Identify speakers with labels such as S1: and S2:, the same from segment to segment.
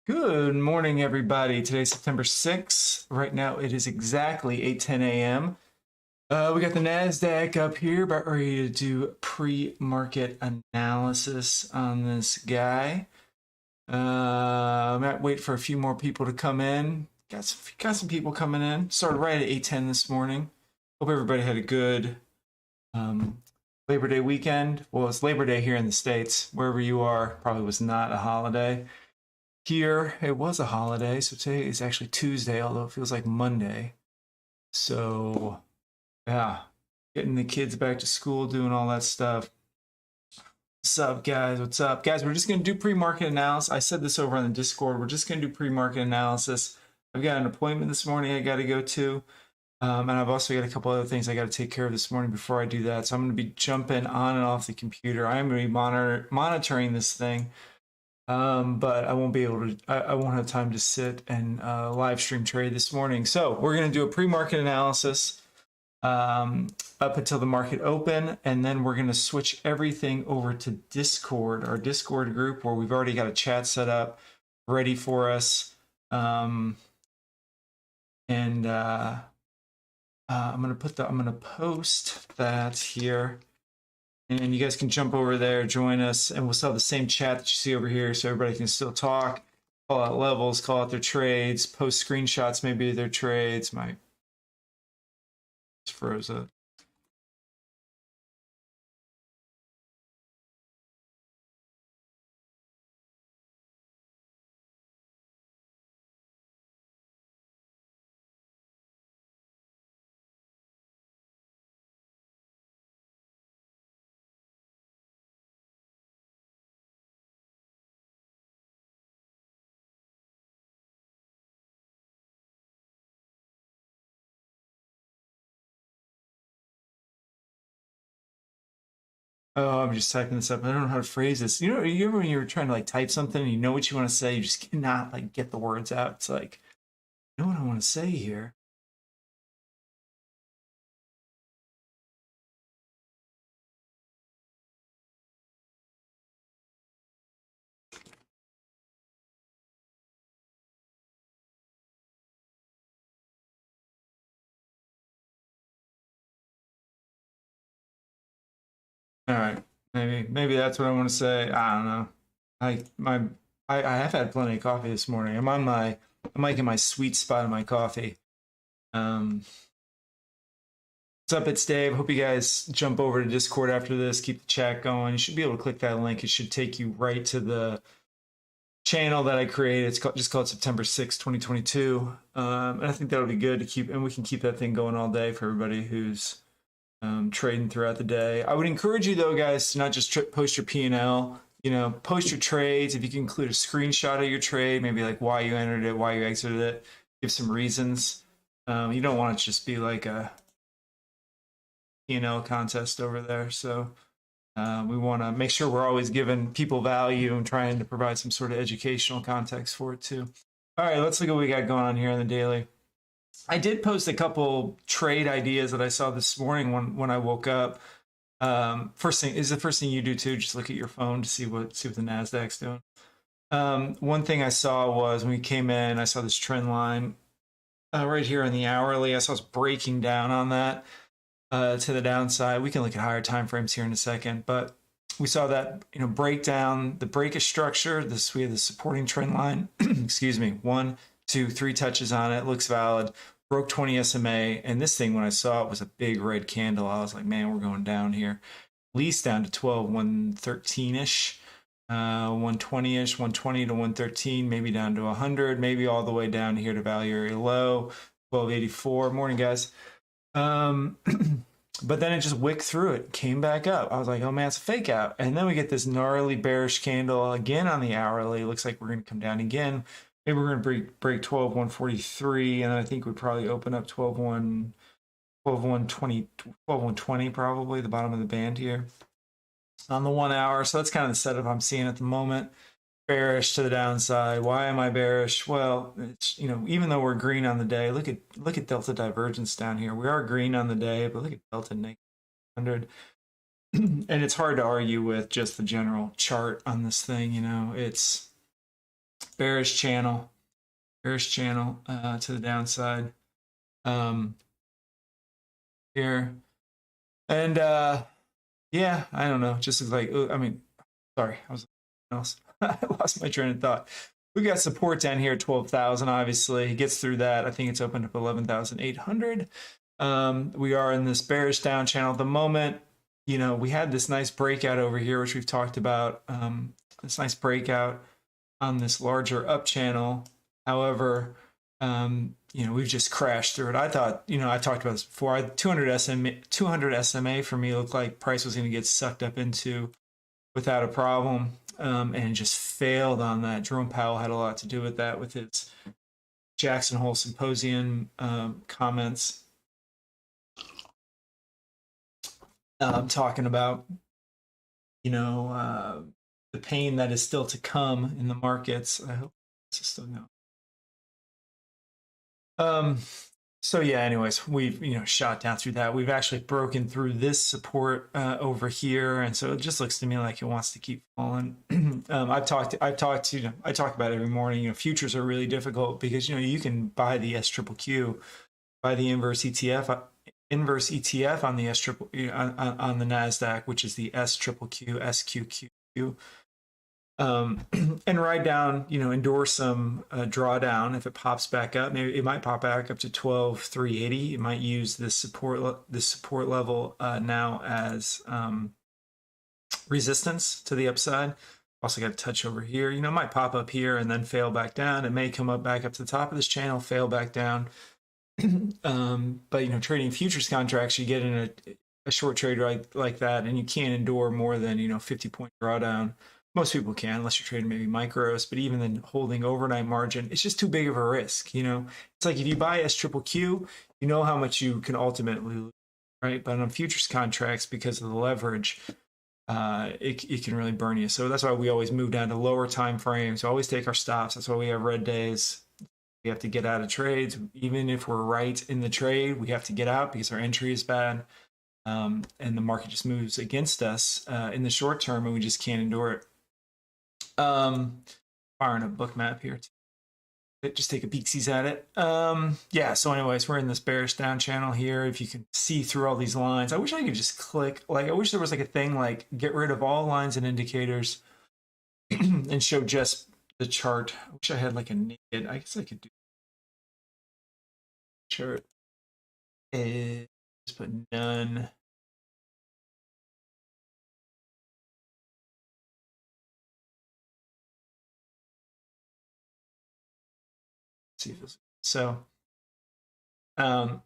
S1: Good morning, everybody. Today's September 6th. Right now, it is exactly 8:10 a.m. We got the Nasdaq up here, about ready to do pre-market analysis on this guy. I might wait for a few more people to come in. Got some people coming in. Started right at 8:10 this morning. Hope everybody had a good Labor Day weekend. Well, it's Labor Day here in the States. Wherever you are, probably was not a holiday. Here, it was a holiday, so today is actually Tuesday, although it feels like Monday. So, yeah, getting the kids back to school, doing all that stuff. What's up, guys? What's up? Guys, we're just going to do pre-market analysis. I said this over on the Discord. We're just going to do pre-market analysis. I've got an appointment this morning I got to go to. And I've also got a couple other things I got to take care of this morning before I do that. So I'm going to be jumping on and off the computer. I'm going to be monitoring this thing. But I won't be able to, I won't have time to sit and live stream trade this morning. So we're going to do a pre-market analysis up until the market open, and then we're going to switch everything over to Discord, our Discord group, where we've already got a chat set up ready for us. I'm going to post that here. And you guys can jump over there, join us, and we'll still have the same chat that you see over here so everybody can still talk, call out levels, call out their trades, post screenshots maybe of their trades. My just froze up. Oh, I'm just typing this up. I don't know how to phrase this. You ever when you're trying to like type something and you know what you want to say, you just cannot like get the words out. It's like, you know what I want to say here. All right, maybe that's what I want to say. I don't know. I have had plenty of coffee this morning. I'm like in my sweet spot of my coffee. What's up, it's Dave. Hope you guys jump over to Discord after this. Keep the chat going. You should be able to click that link. It should take you right to the channel that I created. It's just called September 6, 2022. And I think that'll be good to keep, and we can keep that thing going all day for everybody who's trading throughout the day. I would encourage you though, guys, to not just post your P&L. Post your trades. If you can include a screenshot of your trade, maybe like why you entered it, why you exited it, give some reasons. You don't want it to just be like a P&L contest over there. So we want to make sure we're always giving people value and trying to provide some sort of educational context for it too. All right, let's look at what we got going on here on the daily. I did post a couple trade ideas that I saw this morning when I woke up. First thing is the first thing you do too. Just look at your phone to see what the Nasdaq's doing. One thing I saw was when we came in, I saw this trend line right here on the hourly. I saw us breaking down on that to the downside. We can look at higher time frames here in a second, but we saw that break down the breakage structure. We have the supporting trend line. Excuse me, 1, 2, 3 touches on it. Looks valid. Broke 20 SMA, and this thing when I saw it was a big red candle. I was like, man, we're going down here, at least down to 12, 113-ish, 120-ish, 120 to 113, maybe down to 100, maybe all the way down here to value area low, 1284. Morning, guys. But then it just wicked through it, came back up. I was like, oh man, it's a fake out. And then we get this gnarly bearish candle again on the hourly. Looks like we're going to come down again. Maybe we're going to break 12,143, and then I think we'd probably open up 12,120 probably, the bottom of the band here on the 1 hour. So that's kind of the setup I'm seeing at the moment. Bearish to the downside. Why am I bearish? Well, it's, even though we're green on the day, look at Delta divergence down here. We are green on the day, but look at Delta negative 100. And it's hard to argue with just the general chart on this thing. bearish channel to the downside here. And yeah, I don't know, just looks like, I mean, sorry, I was else. I lost my train of thought. We got support down here at 12,000. Obviously, it gets through that. I think it's opened up 11,800. We are in this bearish down channel at the moment. You know, we had this nice breakout over here, which we've talked about. This nice breakout on this larger up channel. However, you know, we've just crashed through it. I thought, you know, I talked about this before. 200 SMA for me looked like price was going to get sucked up into without a problem. And just failed on that. Jerome Powell had a lot to do with that, with his Jackson Hole Symposium comments, talking about, you know, the pain that is still to come in the markets. I hope this is still going. So yeah, anyways, we've, you know, shot down through that. We've actually broken through this support over here, and so it just looks to me like it wants to keep falling. I talk about it every morning. You know, futures are really difficult because, you know, you can buy the SQQQ, buy the inverse ETF on the on the Nasdaq, which is the SQQQ. And ride down, you know, endorse some drawdown. If it pops back up, maybe it might pop back up to 12,380. It might use this support level now as resistance to the upside. Also got a touch over here. You know, it might pop up here and then fail back down. It may come up back up to the top of this channel, fail back down. But, you know, trading futures contracts, you get in a short trade like that, and you can't endure more than, you know, 50-point drawdown. Most people can, unless you're trading maybe micros, but even then holding overnight margin, it's just too big of a risk. You know, it's like if you buy SQQQ, you know how much you can ultimately lose, right? But on futures contracts, because of the leverage, it can really burn you. So that's why we always move down to lower time frames. We always take our stops. That's why we have red days. We have to get out of trades. Even if we're right in the trade, we have to get out because our entry is bad. And the market just moves against us in the short term, and we just can't endure it. Firing a book map here. Just take a peeksies at it. Yeah, so anyways, we're in this bearish down channel here. If you can see through all these lines, I wish I could just click, like, I wish there was like a thing like get rid of all lines and indicators and show just the chart. I wish I had like a naked, I guess I could do chart. Just put none. See if this, so I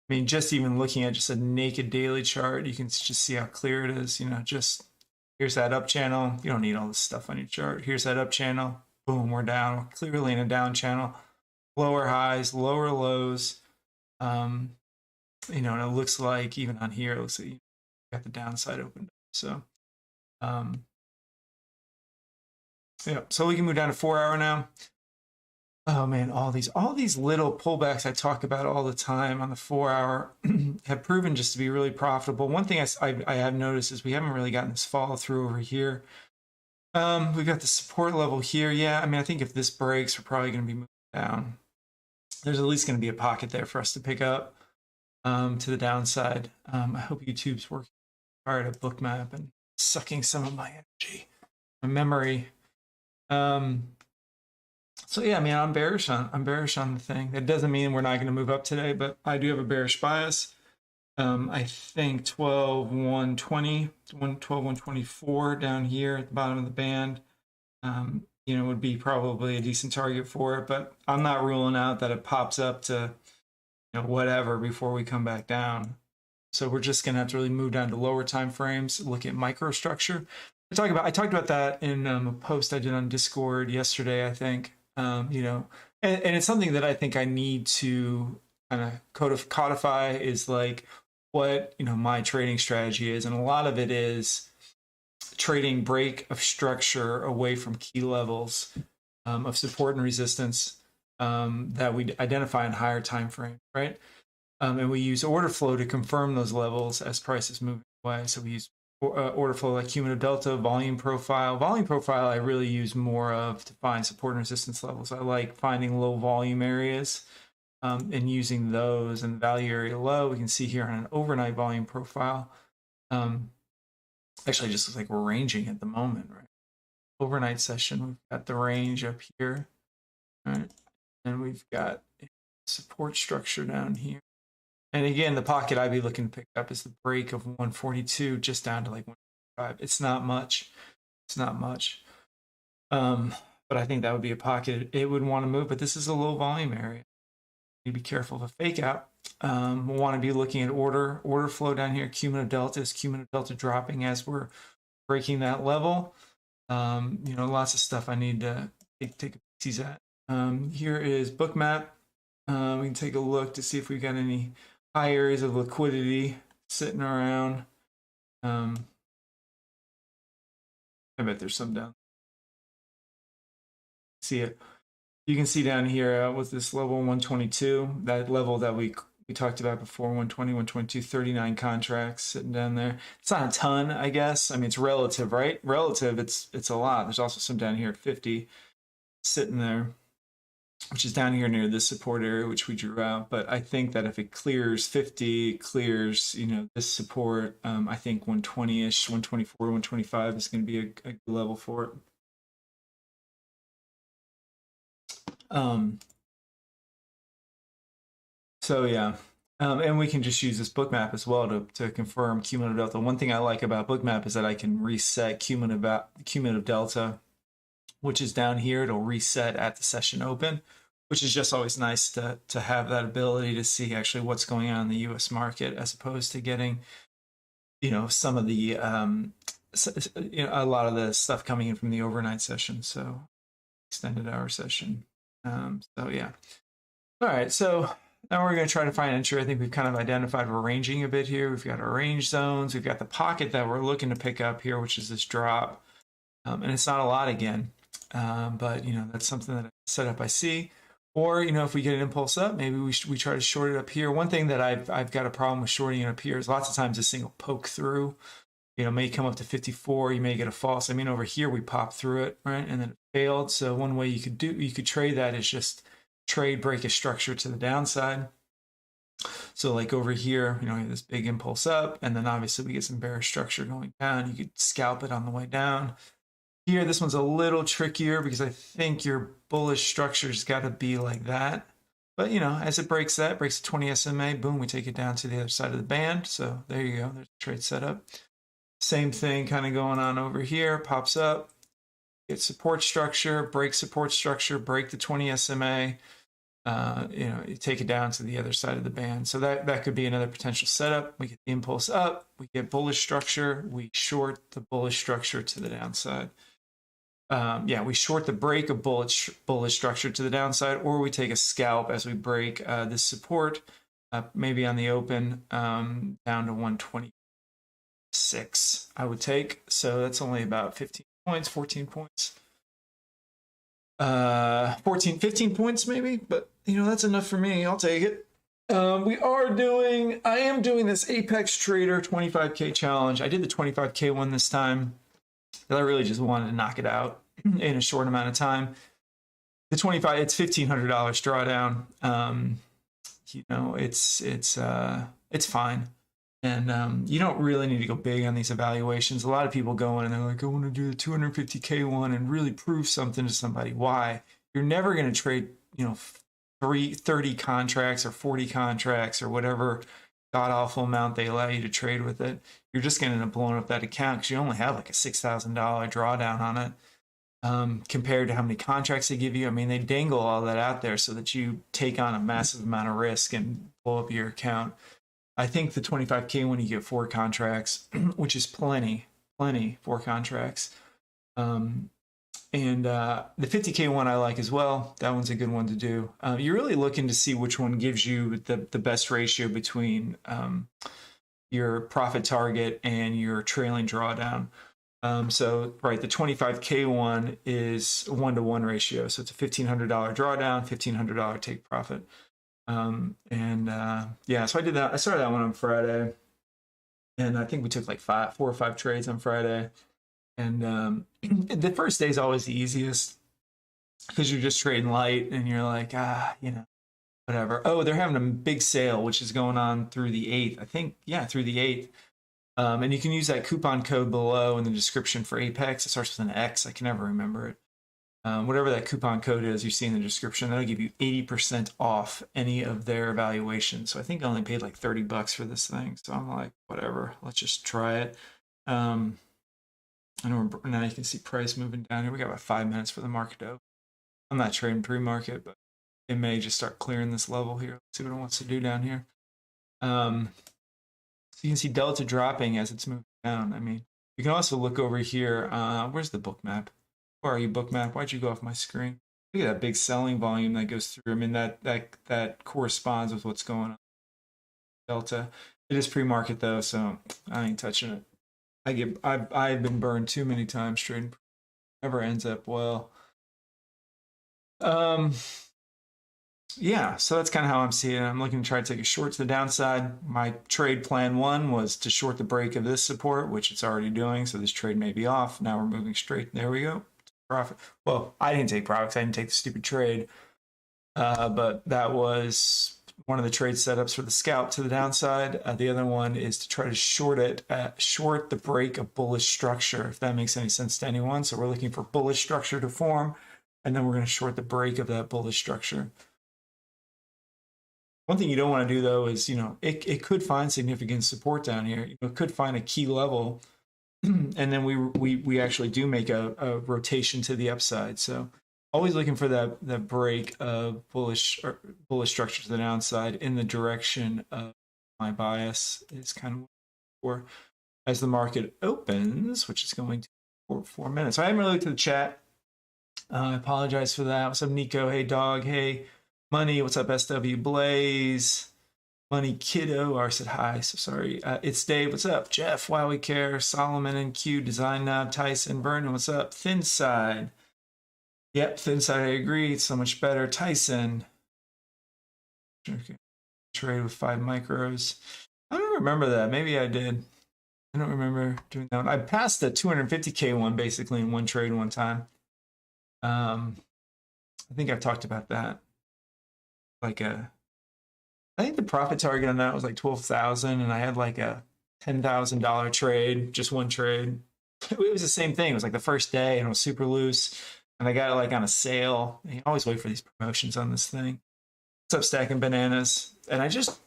S1: mean, just even looking at just a naked daily chart, you can just see how clear it is. You know, just here's that up channel. You don't need all this stuff on your chart. Here's that up channel. Boom, we're down. Clearly in a down channel. Lower highs, lower lows. You know, and it looks like even on here, it looks like you got the downside opened up. So yeah, so we can move down to 4 hour now. Oh man, all these little pullbacks I talk about all the time on the 4 hour have proven just to be really profitable. One thing I have noticed is we haven't really gotten this follow through over here. We've got the support level here. Yeah, I mean, I think if this breaks, we're probably going to be moving down. There's at least going to be a pocket there for us to pick up to the downside. I hope YouTube's working hard at bookmap and sucking some of my energy, my memory. So yeah, I mean, I'm bearish on the thing. That doesn't mean we're not going to move up today, but I do have a bearish bias. I think 12,120, 12,124 down here at the bottom of the band, you know, would be probably a decent target for it. But I'm not ruling out that it pops up to, you know, whatever before we come back down. So we're just going to have to really move down to lower time frames, look at microstructure. I talked about that in a post I did on Discord yesterday, I think. You know, and it's something that I think I need to kind of codify is like what, you know, my trading strategy is. And a lot of it is trading break of structure away from key levels of support and resistance that we identify in higher time frame, right? And we use order flow to confirm those levels as prices move away. So we use order flow, like cumulative delta, volume profile. Volume profile I really use more of to find support and resistance levels. I like finding low volume areas and using those, and the value area low. We can see here on an overnight volume profile. Actually, it just looks like we're ranging at the moment, right? Overnight session, we've got the range up here, right? And we've got support structure down here. And again, the pocket I'd be looking to pick up is the break of 142 just down to like 155. It's not much. It's not much. But I think that would be a pocket it would want to move, but this is a low volume area. You be careful of a fake out. We'll want to be looking at order flow down here. Cumulative delta is cumulative delta dropping as we're breaking that level. Lots of stuff I need to take a piece at. Here is Bookmap. We can take a look to see if we've got any high areas of liquidity sitting around. I bet there's some down. See it. You can see down here with this level 122, that level that we talked about before, 120, 122, 39 contracts sitting down there. It's not a ton, I guess. I mean, it's relative, right? Relative, it's a lot. There's also some down here at 50 sitting there, which is down here near this support area, which we drew out. But I think that if it clears 50, clears, this support, I think 120-ish, 124, 125 is going to be a good level for it. So yeah, and we can just use this Bookmap as well to confirm cumulative delta. One thing I like about Bookmap is that I can reset cumulative delta, which is down here. It'll reset at the session open, which is just always nice to have that ability to see actually what's going on in the U.S. market, as opposed to getting, some of the, a lot of the stuff coming in from the overnight session. So extended hour session. So yeah. All right. So now we're going to try to find entry. I think we've kind of identified we're ranging a bit here. We've got our range zones. We've got the pocket that we're looking to pick up here, which is this drop. And it's not a lot again. But, that's something that I set up I see. Or, if we get an impulse up, maybe we try to short it up here. One thing that I've got a problem with shorting it up here is lots of times this thing will poke through. May come up to 54. You may get a false. I mean, over here we pop through it, right? And then it failed. So one way you could trade that is just trade break a structure to the downside. So like over here, this big impulse up, and then obviously we get some bearish structure going down. You could scalp it on the way down. Here, this one's a little trickier because I think your bullish structure's got to be like that. But, as it breaks that, breaks the 20 SMA, boom, we take it down to the other side of the band. So there you go. There's a trade setup. Same thing kind of going on over here. Pops up, get support structure, break support structure, break the 20 SMA. You take it down to the other side of the band. So that could be another potential setup. We get the impulse up, we get bullish structure, we short the bullish structure to the downside. We short the break of bullish structure to the downside, or we take a scalp as we break this support, maybe on the open, down to 126, I would take. So that's only about 15 points, 14 points. 15 points maybe, but that's enough for me. I'll take it. I am doing this Apex Trader 25K challenge. I did the 25K one this time. I really just wanted to knock it out in a short amount of time. The 25, it's $1,500 drawdown. It's fine. And you don't really need to go big on these evaluations. A lot of people go in and they're like, I want to do the 250K one and really prove something to somebody. Why? You're never going to trade, 30 contracts or 40 contracts or whatever god-awful amount they allow you to trade with it. You're just going to end up blowing up that account because you only have like a $6,000 drawdown on it compared to how many contracts they give you. I mean, they dangle all that out there so that you take on a massive amount of risk and blow up your account. I think the 25K when you get 4 contracts, which is plenty, 4 contracts. And the 50K one I like as well. That one's a good one to do. You're really looking to see which one gives you the best ratio between your profit target and your trailing drawdown. So the 25K one is a 1-to-1 ratio. So it's a $1,500 drawdown, $1,500 take profit. So I did that. I started that one on Friday. And I think we took like 4 or 5 trades on Friday. And the first day is always the easiest because you're just trading light and you're like, whatever. Oh, they're having a big sale, which is going on through the 8th. I think, yeah, through the 8th. And you can use that coupon code below in the description for Apex. It starts with an X. I can never remember it. Whatever that coupon code is you see in the description, that'll give you 80% off any of their evaluations. So I think I only paid like $30 for this thing. So I'm like, whatever, let's just try it. I know now you can see price moving down here. We got about 5 minutes for the market to open. I'm not trading pre-market, but it may just start clearing this level here. Let's see what it wants to do down here. So you can see Delta dropping as it's moving down. I mean, you can also look over here. Where's the book map? Where are you, book map? Why'd you go off my screen? Look at that big selling volume that goes through. I mean, that corresponds with what's going on. Delta. It is pre-market though, so I ain't touching it. I've been burned too many times trading. Never ends up well. Yeah, so that's kind of how I'm seeing it. I'm looking to try to take a short to the downside. My trade plan 1 was to short the break of this support, which it's already doing. So this trade may be off. Now we're moving straight. There we go. Profit. Well, I didn't take profits. I didn't take the stupid trade. But that was one of the trade setups for the scalp to the downside. The other one is to try to short it, short the break of bullish structure, if that makes any sense to anyone. So we're looking for bullish structure to form, and then we're going to short the break of that bullish structure. One thing you don't want to do though is, it could find significant support down here. It could find a key level, and then we actually do make a rotation to the upside. So always looking for that break of bullish structure to the downside in the direction of my bias is kind of for as the market opens, which is going to for 4 minutes. So I haven't really looked at the chat. I apologize for that. What's up, Nico? Hey, dog. Hey, Money. What's up, SW Blaze? Money Kiddo. R said hi. So sorry. It's Dave. What's up? Jeff. Why We Care. Solomon and Q. Design Knob. Tyson. Vernon. What's up? Thin Side. Yep, Thin Side. I agree. It's so much better. Tyson. Okay. Trade with 5 micros. I don't remember that. Maybe I did. I don't remember doing that one. I passed the 250K one basically in one trade one time. I think I've talked about that. I think the profit target on that was like 12,000, and I had like a $10,000 trade, just one trade. It was the same thing. It was like the first day, and it was super loose, and I got it like on a sale. You always wait for these promotions on this thing. What's up, Stacking Bananas? And I just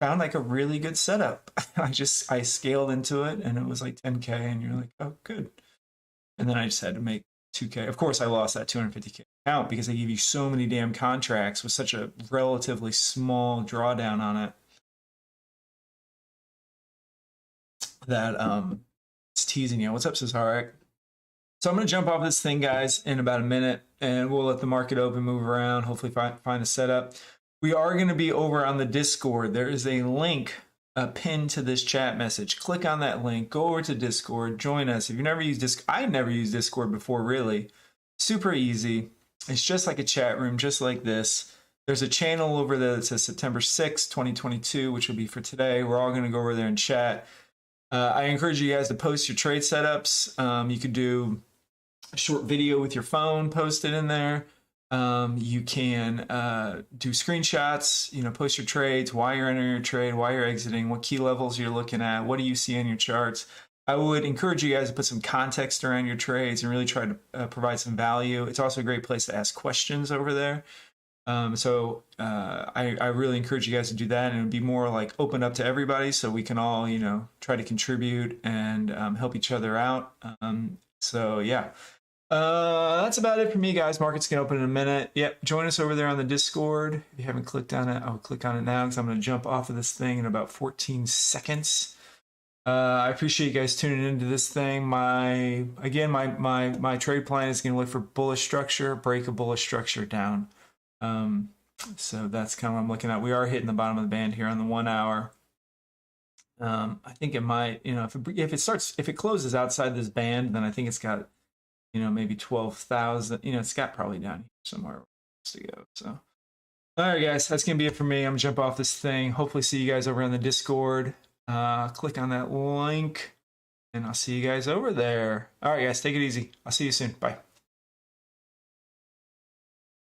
S1: found like a really good setup. I scaled into it, and it was like 10K, and you're like, oh, good. And then I just had to make 2K. Of course, I lost that 250K account because they give you so many damn contracts with such a relatively small drawdown on it that it's teasing you. What's up, Cesarek? So I'm going to jump off this thing, guys, in about a minute, and we'll let the market open, move around, hopefully find a setup. We are going to be over on the Discord. There is a link pinned to this chat message. Click on that link, go over to Discord, join us. If you've never used Discord, I never used Discord before, really. Super easy. It's just like a chat room, just like this. There's a channel over there that says September 6th, 2022, which will be for today. We're all going to go over there and chat. I encourage you guys to post your trade setups. You could do a short video with your phone, post it in there. You can do screenshots, post your trades, why you're entering your trade, why you're exiting, what key levels you're looking at, what do you see in your charts. I would encourage you guys to put some context around your trades and really try to provide some value. It's also a great place to ask questions over there. So I really encourage you guys to do that, and it would be more like open up to everybody so we can all, try to contribute and help each other out. So yeah. That's about it for me, guys. Market's gonna open in a minute. Yep, join us over there on the Discord. If you haven't clicked on it, I'll click on it now because I'm gonna jump off of this thing in about 14 seconds. I appreciate you guys tuning into this thing. My trade plan is gonna look for bullish structure, break a bullish structure down. So that's kind of what I'm looking at. We are hitting the bottom of the band here on the 1 hour. I think it might, if it closes outside this band, then I think it's got, maybe 12,000. It's got probably down here somewhere to go. So, all right, guys, that's gonna be it for me. I'm gonna jump off this thing. Hopefully, see you guys over on the Discord. Click on that link, and I'll see you guys over there. All right, guys, take it easy. I'll see you soon. Bye.